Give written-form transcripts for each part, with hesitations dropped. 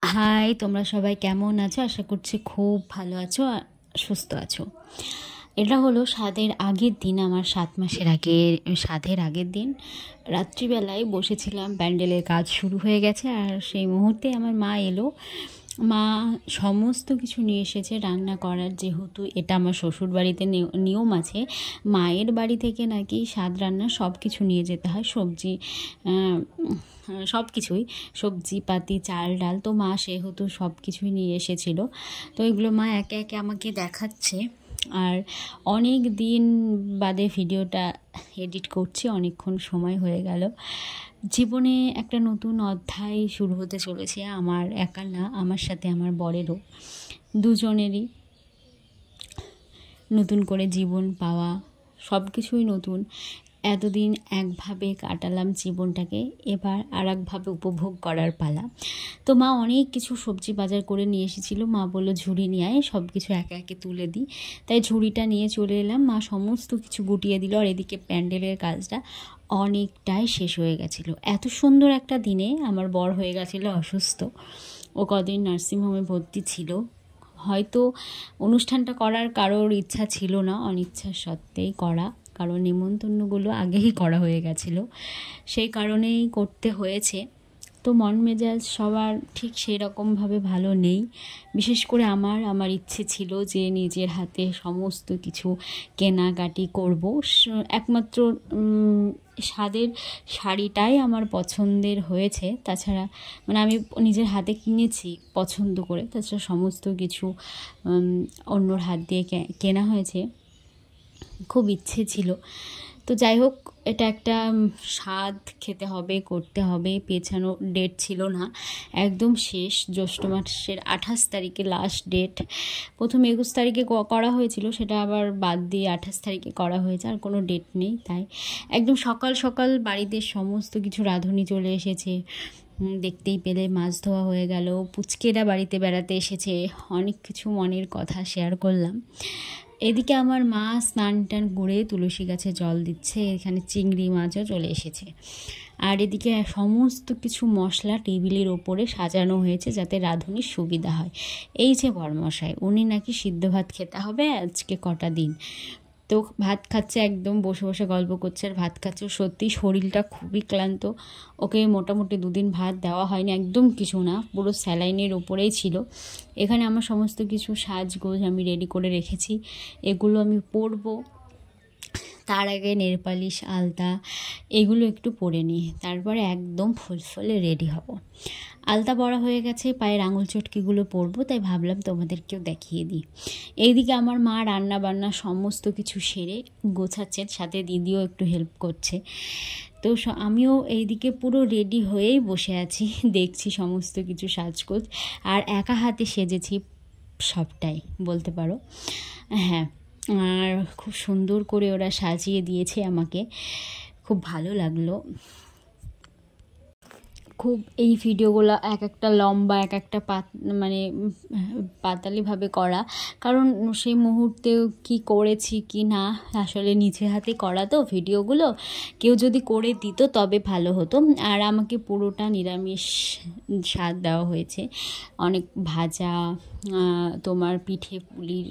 High, তোমরা সবাই কেমন আছো? আশা করছি খুব ভালো আছো আর সুস্থ আছো। এটা হলো স্বাদের আগের দিন, আমার 7 মাসের স্বাদের আগের দিন। রাত্রিবেলায় বসেছিলাম, প্যান্ডেলের কাজ শুরু হয়ে গেছে, আর সেই মুহূর্তে আমার মা এলো। মা সমস্ত কিছু নিয়ে এসেছে রান্না করার, যেহেতু এটা আমার শ্বশুর বাড়িতে নিয়ম আছে, মায়ের বাড়ি থেকে নাকি স্বাদ রান্না সব কিছু নিয়ে যেতে হয়, সবজি সব কিছুই, সবজিপাতি, চাল ডাল। তো মা সেহেতু সব কিছুই নিয়ে এসেছিলো। তো এগুলো মা একে একে আমাকে দেখাচ্ছে। আর অনেক দিন বাদে ভিডিওটা এডিট করছি, অনেকক্ষণ সময় হয়ে গেল। জীবনে একটা নতুন অধ্যায় শুরু হতে চলেছে, আমার একা না, আমার সাথে আমার বরেরও, দুজনেরই নতুন করে জীবন পাওয়া, সব কিছুই নতুন। এতদিন একভাবে কাটালাম জীবনটাকে, এবার আর একভাবে উপভোগ করার পালা। তো মা অনেক কিছু সবজি বাজার করে নিয়ে এসেছিলো। মা বললো ঝুড়ি নিয়ে আয়, সব কিছু একে একে তুলে দিই। তাই ঝুড়িটা নিয়ে চলে এলাম, মা সমস্ত কিছু গুটিয়ে দিল। আর এদিকে প্যান্ডেলের কাজটা অনেকটাই শেষ হয়ে গেছিলো। এত সুন্দর একটা দিনে আমার বর হয়ে গেছিলো অসুস্থ। ও কদিন নার্সিংহোমে ভর্তি ছিল। হয়তো অনুষ্ঠানটা করার কারোর ইচ্ছা ছিল না, অনিচ্ছা সত্ত্বেই করা, কারণ নিমন্ত্রণগুলো আগেই করা হয়ে গেছিলো, সেই কারণেই করতে হয়েছে। তো মন মেজাজ সবার ঠিক সেই রকমভাবে ভালো নেই। বিশেষ করে আমার ইচ্ছে ছিল যে নিজের হাতে সমস্ত কিছু কেনাকাটি করব। একমাত্র স্বাদের শাড়িটাই আমার পছন্দের হয়েছে, তাছাড়া মানে আমি নিজের হাতে কিনেছি পছন্দ করে, তাছাড়া সমস্ত কিছু অন্যর হাত দিয়ে কেনা হয়েছে। খুব ইচ্ছে ছিল। তো যাই হোক, এটা একটা স্বাদ খেতে হবে, করতে হবে, পেছানো ডেট ছিল না, একদম শেষ জ্যৈষ্ঠ মাসের 28 তারিখে লাস্ট ডেট। প্রথম 21 তারিখে করা হয়েছিল, সেটা আবার বাদ দিয়ে 28 তারিখে করা হয়েছে, আর কোনো ডেট নেই। তাই একদম সকাল সকাল বাড়িতে সমস্ত কিছু রাঁধুনি চলে এসেছে, দেখতেই পেলে মাছ ধোয়া হয়ে গেল, পুচকেরা বাড়িতে বেড়াতে এসেছে, অনেক কিছু মনের কথা শেয়ার করলাম। এদিকে আমার মা স্নান টান করে তুলসী গাছে জল দিচ্ছে, এখানে চিংড়ি মাছও চলে এসেছে। আর এদিকে সমস্ত কিছু মশলা টেবিলের ওপরে সাজানো হয়েছে যাতে রাঁধুনির সুবিধা হয়। এই যে বরমশাই, উনি নাকি সিদ্ধ ভাত খেতে হবে আজকে কটা দিন। তো ভাত খাচ্ছে, একদম বসে বসে গল্প করছে আর ভাত খাচ্ছে। সত্যি শরীরটা খুবই ক্লান্ত, ওকে মোটামুটি 2 দিন ভাত দেওয়া হয়নি, একদম কিছু না, পুরো স্যালাইনের ওপরেই ছিল। এখানে আমার সমস্ত কিছু সাজগোজ আমি রেডি করে রেখেছি, এগুলো আমি পরবো। তার আগে নেলপালিশ, আলতা এগুলো একটু পরে নিই, তারপরে একদম ফুলফুলে রেডি হব। আলতা পরা হয়ে গেছে, পায়ের আঙুল চটকিগুলো পরবো, তাই ভাবলাম তোমাদেরকেও দেখিয়ে দিই। এইদিকে আমার মা রান্না বান্না সমস্ত কিছু সেরে গোছাচ্ছেন, সাথে দিদিও একটু হেল্প করছে। তো আমিও এইদিকে পুরো রেডি হয়েই বসে আছি, দেখছি সমস্ত কিছু সাজগোজ, আর একা হাতে সেজেছি সবটাই বলতে পারো। হ্যাঁ, আর খুব সুন্দর করে ওরা সাজিয়ে দিয়েছে আমাকে, খুব ভালো লাগলো। খুব এই ভিডিওগুলো এক একটা লম্বা, এক একটা মানে পাতালিভাবে করা, কারণ সেই মুহূর্তে কি করেছি কি না আসলে নিজের হাতে করা, তো ভিডিওগুলো কেউ যদি করে দিত তবে ভালো হতো। আর আমাকে পুরোটা নিরামিষ স্বাদ দেওয়া হয়েছে, অনেক ভাজা, তোমার পিঠে পুলির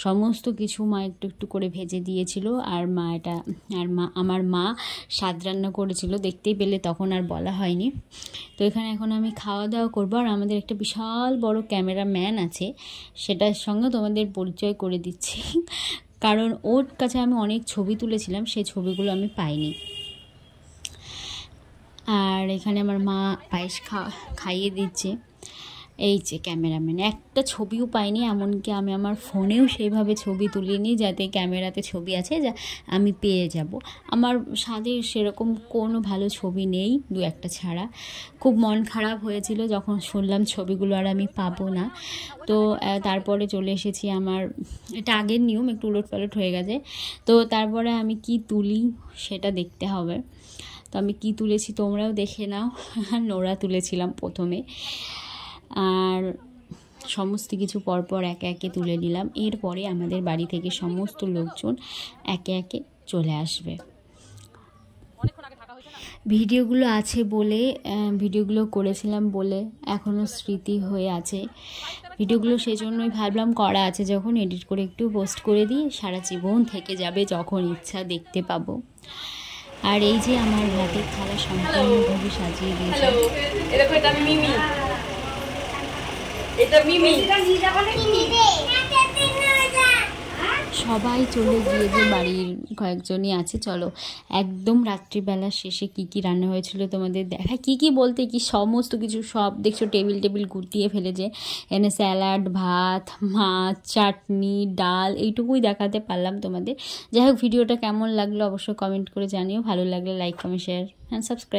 সমস্ত কিছু মা একটু একটু করে ভেজে দিয়েছিল। আর আমার মা স্বাদ রান্না করেছিল, দেখতেই পেলে, তখন আর বলা হয়নি। তো এখানে এখন আমি খাওয়া দাওয়া করবো, আর আমাদের একটা বিশাল বড় ক্যামেরাম্যান আছে, সেটার সঙ্গে তোমাদের পরিচয় করে দিচ্ছি, কারণ ওর কাছে আমি অনেক ছবি তুলেছিলাম, সেই ছবিগুলো আমি পাইনি। আর এখানে আমার মা পায়েস খাইয়ে দিচ্ছে। এই যে ক্যামেরাম্যান, একটা ছবিও পাইনি, এমনকি আমি আমার ফোনেও সেইভাবে ছবি তুলিনি, যাতে ক্যামেরাতে ছবি আছে যা আমি পেয়ে যাব। আমার স্বাদের সেরকম কোনো ভালো ছবি নেই, 2-1টা ছাড়া। খুব মন খারাপ হয়েছিল যখন শুনলাম ছবিগুলো আর আমি পাবো না। তো তারপরে চলে এসেছি, আমার এটা আগের নিয়ম, একটু উলটপালট হয়ে গেছে। তো তারপরে আমি কি তুলি সেটা দেখতে হবে। তো আমি কি তুলেছি তোমরাও দেখে নাও। নোরা তুলেছিলাম প্রথমে, আর সমস্ত কিছু পরপর একে একে তুলে নিলাম। এরপরে আমাদের বাড়ি থেকে সমস্ত লোকজন একে একে চলে আসবে। ভিডিওগুলো আছে বলে, ভিডিওগুলো করেছিলাম বলে এখনও স্মৃতি হয়ে আছে ভিডিওগুলো। সেজন্যই ভাবলাম করা আছে যখন এডিট করে একটু পোস্ট করে দিই, সারা জীবন থেকে যাবে, যখন ইচ্ছা দেখতে পাবো। আর এই যে আমার ভাতের থালা সম্পূর্ণভাবে সাজিয়ে দিয়েছে। সবাই চলে গিয়েছে, বাড়ির কয়েকজনই আছে। চলো একদম রাত্রিবেলা শেষে কি কি রান্না হয়েছিল তোমাদের দেখা, কি কি বলতে কি সমস্ত কিছু, সব দেখছো টেবিল গুটিয়ে ফেলেছে। এনে স্যালাড, ভাত, মাছ, চাটনি, ডাল, এইটুকুই দেখাতে পারলাম তোমাদের। যাই হোক, ভিডিওটা কেমন লাগলো অবশ্যই কমেন্ট করে জানিও। ভালো লাগলে like, comment, share and subscribe.